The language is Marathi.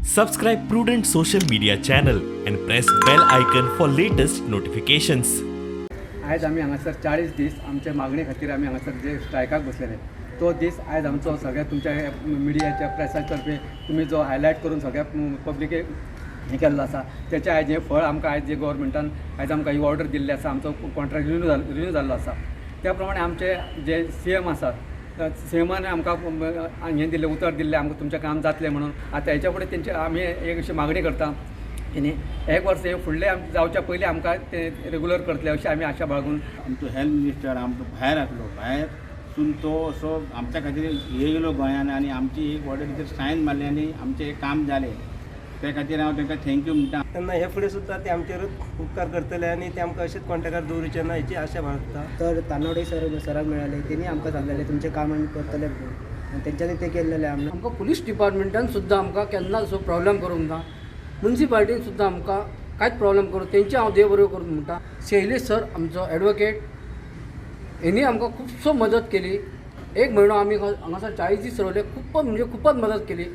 Subscribe Prudent Social Media channel and press bell icon for latest notifications. आज आम्ही हांगासर 40 दीस आमच्या मागणे खातीर आम्ही हांगासर जे स्ट्रायकाक बसलेले तो दीस आज आमचो सगळ्या तुमच्या मिडियाच्या प्रेसा तर्फे तुम्ही जो हायलायट करून सगळ्या पब्लिकेक हे केल्लो आसा त्याचे आज हे फळ आमकां आज जे गव्हर्मेंटान आज आमकां ही ऑर्डर दिल्ली आसा आमचो कॉन्ट्रॅक्ट रिन्यू जाल्लो आसा त्या प्रमाणे आमचे जे CM आसात सीएमाने आमकां हें दिल्लें उतर दिल्लें आमकां तुमचें काम जातलें म्हणून आतां हेच्या फुडें तेंचे आमी एक अशी मागणी करता की एक वर्स हे फुडले जावच्या पयलीं आमकां ते रेगुलर करतले अशी आमी आशा बाळगून आमचो हेल्थ मिनिस्टर आमचो भायर आसलो भायरसून तो असो आमच्या खातीर येयलो गोंयान आनी आमची एक ऑर्डर सायन मारली आनी आमचें काम जालें त्या खातीर हांव तांकां थँक्यू म्हणटा. तेन्ना हे फुडें सुद्दां ते आमचेरूच उपकार करतले आनी ते आमकां अशेंच कॉन्टेक्टार दवरचे ना हेची आशा बाळगता. तर तानोडे सराक मेळ्ळे तेणी आमकां सांगलेलें तुमचें काम आमी करतले म्हणून आनी तेंच्यांनी ते केल्लेलें आमकां पुलीस डिपार्टमेंटान सुद्दां आमकां केन्ना असो प्रॉब्लेम करूंक ना. म्युन्सिपाल्टीन सुद्दां आमकां कांयच प्रॉब्लेम करूं तेंचे हांव देव बरें करून म्हणटा. शैलेश सर आमचो एडवोकेट हेणी आमकां खुबसो मदत केली. एक म्हयनो आमी हांगासर 40 दीस रावले खूबच म्हणजे खूबच मदत केली.